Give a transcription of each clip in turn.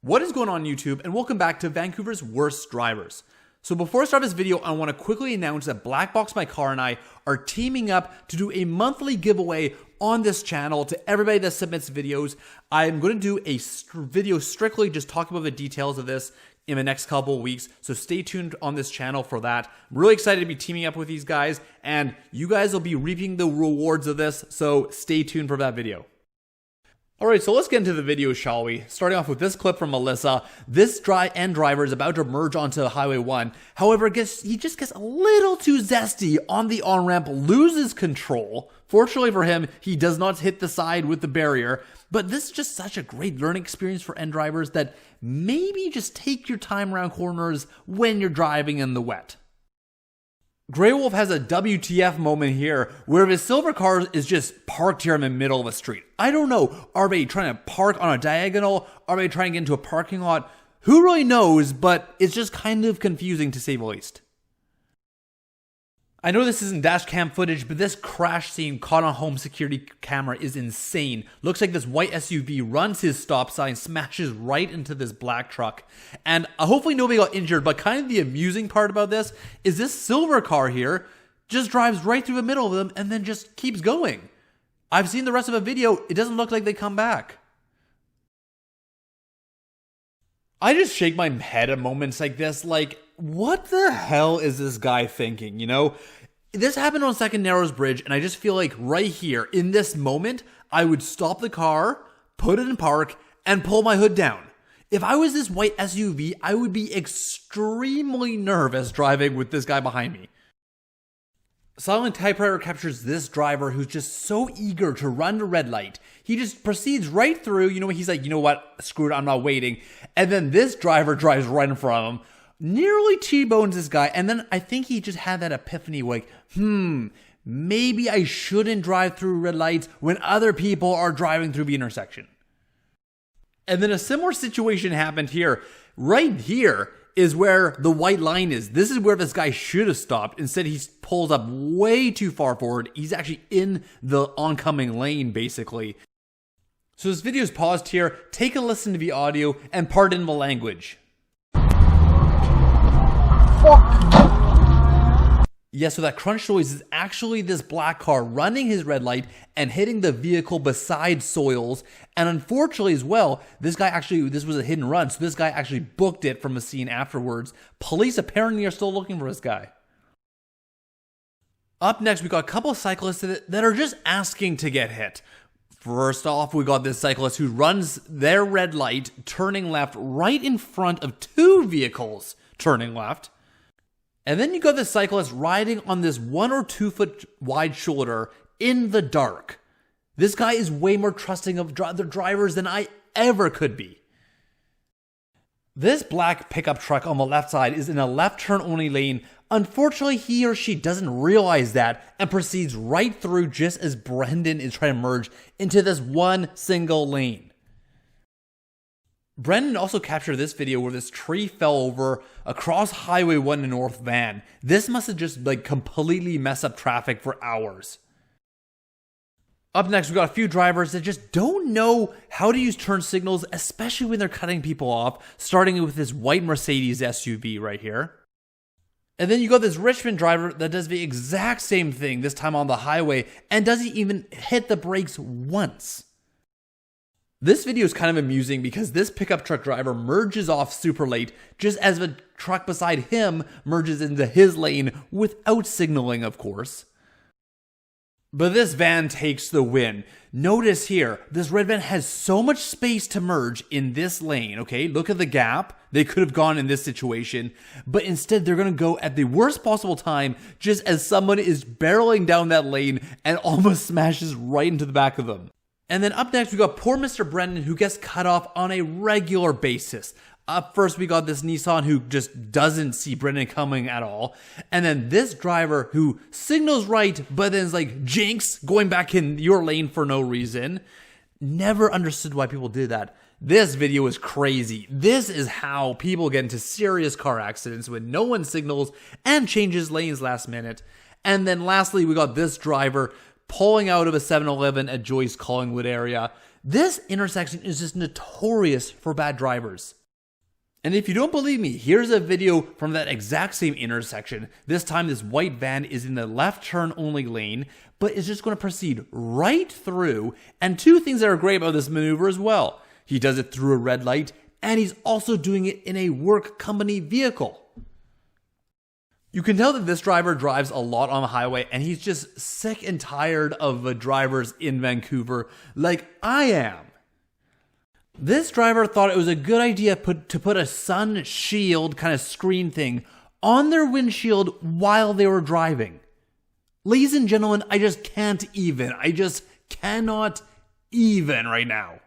What is going on YouTube, and welcome back to Vancouver's Worst Drivers. So before I start this video, I want to quickly announce that Black Box My Car and I are teaming up to do a monthly giveaway on this channel to everybody that submits videos. I'm going to do a video strictly just talking about the details of this in the next couple of weeks, so stay tuned on this channel for that. I'm really excited to be teaming up with these guys, and you guys will be reaping the rewards of this, so stay tuned for that video. Alright, so let's get into the video, shall we? Starting off with this clip from Alyssa. This driver is about to merge onto Highway 1. However, he just gets a little too zesty on the on-ramp, loses control. Fortunately for him, he does not hit the side with the barrier. But this is just such a great learning experience for end drivers that maybe just take your time around corners when you're driving in the wet. Grey Wolf has a WTF moment here where his silver car is just parked here in the middle of a street. I don't know, are they trying to park on a diagonal? Are they trying to get into a parking lot? Who really knows, but it's just kind of confusing to say the least. I know this isn't dashcam footage, but this crash scene caught on home security camera is insane. Looks like this white SUV runs his stop sign, smashes right into this black truck. And hopefully nobody got injured, but kind of the amusing part about this is this silver car here just drives right through the middle of them and then just keeps going. I've seen the rest of the video, it doesn't look like they come back. I just shake my head at moments like this, like, what the hell is this guy thinking, you know? This happened on Second Narrows Bridge, and I just feel like right here, in this moment, I would stop the car, put it in park, and pull my hood down. If I was this white SUV, I would be extremely nervous driving with this guy behind me. Silent Typewriter captures this driver who's just so eager to run the red light. He just proceeds right through, he's like, you know what, screw it, I'm not waiting. And then this driver drives right in front of him, nearly T-bones this guy, and then I think he just had that epiphany like, maybe I shouldn't drive through red lights when other people are driving through the intersection. And then a similar situation happened here. Right here is where the white line is. This is where this guy should have stopped. Instead, he pulls up way too far forward. He's actually in the oncoming lane, basically. So this video is paused here. Take a listen to the audio and pardon the language. Fuck. Yeah, so that crunch noise is actually this black car running his red light and hitting the vehicle beside soils. And unfortunately as well, this was a hit and run, so this guy actually booked it from a scene afterwards. Police apparently are still looking for this guy. Up next, we got a couple of cyclists that are just asking to get hit. First off, we got this cyclist who runs their red light, turning left right in front of two vehicles turning left. And then you got this cyclist riding on this 1 or 2 foot wide shoulder in the dark. This guy is way more trusting of the drivers than I ever could be. This black pickup truck on the left side is in a left turn only lane. Unfortunately, he or she doesn't realize that and proceeds right through just as Brennen is trying to merge into this one single lane. Brennen also captured this video where this tree fell over across Highway 1 in North Van. This must have just completely messed up traffic for hours. Up next, we got a few drivers that just don't know how to use turn signals, especially when they're cutting people off, starting with this white Mercedes SUV right here. And then you got this Richmond driver that does the exact same thing, this time on the highway, and doesn't even hit the brakes once. This video is kind of amusing because this pickup truck driver merges off super late just as the truck beside him merges into his lane without signaling, of course. But this van takes the win. Notice here, this red van has so much space to merge in this lane, okay? Look at the gap. They could have gone in this situation, but instead they're going to go at the worst possible time just as someone is barreling down that lane and almost smashes right into the back of them. And then up next, we got poor Mr. Brennen who gets cut off on a regular basis. Up first, we got this Nissan who just doesn't see Brennen coming at all. And then this driver who signals right, but then is like, jinx, going back in your lane for no reason. Never understood why people did that. This video is crazy. This is how people get into serious car accidents when no one signals and changes lanes last minute. And then lastly, we got this driver pulling out of a 7-Eleven at Joyce Collingwood area. This intersection is just notorious for bad drivers. And if you don't believe me, here's a video from that exact same intersection. This time this white van is in the left turn only lane, but is just going to proceed right through. And two things that are great about this maneuver as well. He does it through a red light, and he's also doing it in a work company vehicle. You can tell that this driver drives a lot on the highway, and he's just sick and tired of the drivers in Vancouver like I am. This driver thought it was a good idea to put a sun shield kind of screen thing on their windshield while they were driving. Ladies and gentlemen, I just can't even. I just cannot even right now.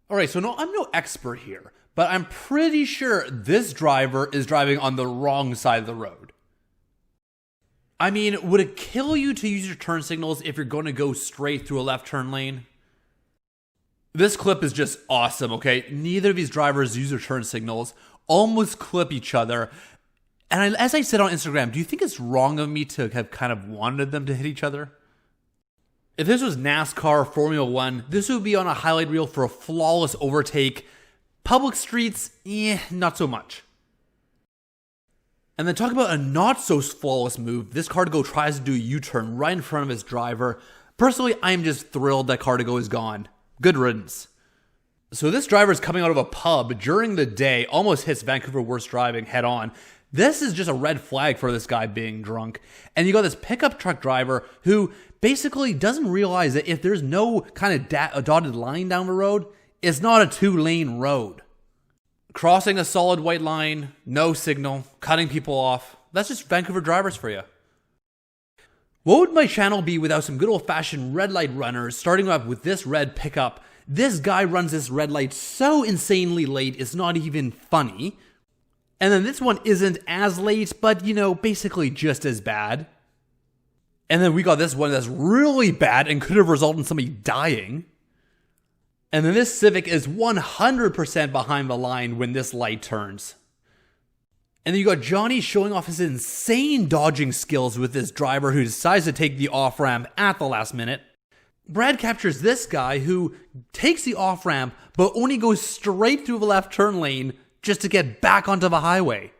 Alright, so no, I'm no expert here, but I'm pretty sure this driver is driving on the wrong side of the road. I mean, would it kill you to use your turn signals if you're going to go straight through a left turn lane? This clip is just awesome, okay? Neither of these drivers use their turn signals, almost clip each other. And as I said on Instagram, do you think it's wrong of me to have kind of wanted them to hit each other? If this was NASCAR, Formula 1, this would be on a highlight reel for a flawless overtake. Public streets, not so much. And then talk about a not so flawless move. This Cardigo tries to do a U-turn right in front of his driver. Personally, I'm just thrilled that Cardigo is gone. Good riddance. So this driver is coming out of a pub during the day, almost hits Vancouver worst driving head on. This is just a red flag for this guy being drunk. And you got this pickup truck driver who basically doesn't realize that if there's no kind of dotted line down the road, it's not a 2-lane road. Crossing a solid white line, no signal, cutting people off. That's just Vancouver drivers for you. What would my channel be without some good old-fashioned red light runners, starting up with this red pickup? This guy runs this red light so insanely late, it's not even funny. And then this one isn't as late, but, you know, basically just as bad. And then we got this one that's really bad and could have resulted in somebody dying. And then this Civic is 100% behind the line when this light turns. And then you got Johnny showing off his insane dodging skills with this driver who decides to take the off-ramp at the last minute. Brad captures this guy who takes the off-ramp but only goes straight through the left turn lane just to get back onto the highway.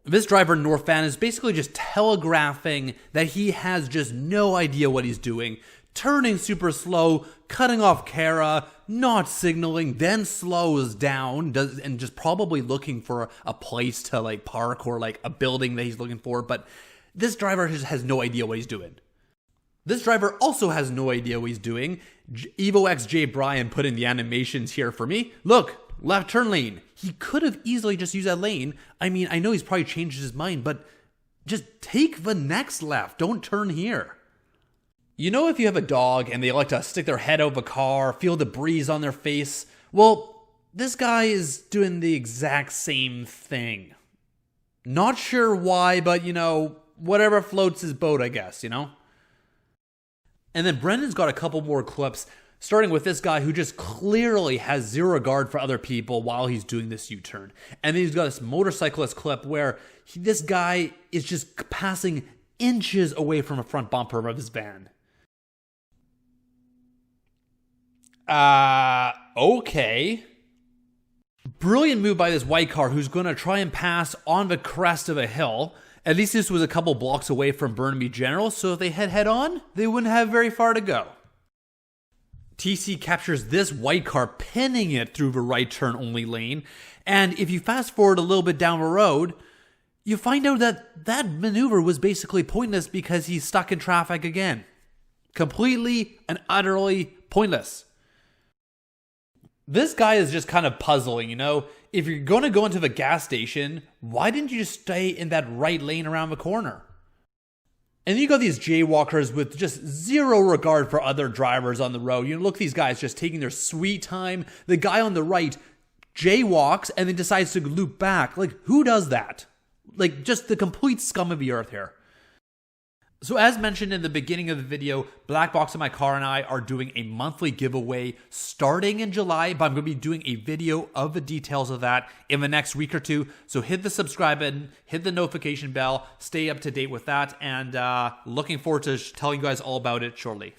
This driver, North Van, is basically just telegraphing that he has just no idea what he's doing. Turning super slow, cutting off Kara, not signaling, then slows down, and just probably looking for a place to like park or like a building that he's looking for. But this driver just has no idea what he's doing. This driver also has no idea what he's doing. Evo XJ Brian put in the animations here for me. Look, left turn lane. He could have easily just used that lane. I mean, I know he's probably changed his mind, but just take the next left. Don't turn here. You know, if you have a dog and they like to stick their head out of a car, feel the breeze on their face, well, this guy is doing the exact same thing. Not sure why, but, you know, whatever floats his boat, I guess, you know? And then Brennen's got a couple more clips, starting with this guy who just clearly has zero regard for other people while he's doing this U-turn. And then he's got this motorcyclist clip where this guy is just passing inches away from a front bumper of his van. Okay. Brilliant move by this white car who's going to try and pass on the crest of a hill. At least this was a couple blocks away from Burnaby General, so if they had head on, they wouldn't have very far to go. TC captures this white car, pinning it through the right turn only lane. And if you fast forward a little bit down the road, you find out that that maneuver was basically pointless because he's stuck in traffic again. Completely and utterly pointless. This guy is just kind of puzzling, you know? If you're going to go into the gas station, why didn't you just stay in that right lane around the corner? And then you got these jaywalkers with just zero regard for other drivers on the road. You know, look, these guys just taking their sweet time. The guy on the right jaywalks and then decides to loop back. Like, who does that? Like, just the complete scum of the earth here. So as mentioned in the beginning of the video, Black Box in My Car and I are doing a monthly giveaway starting in July, but I'm going to be doing a video of the details of that in the next week or two. So hit the subscribe button, hit the notification bell, stay up to date with that, and looking forward to telling you guys all about it shortly.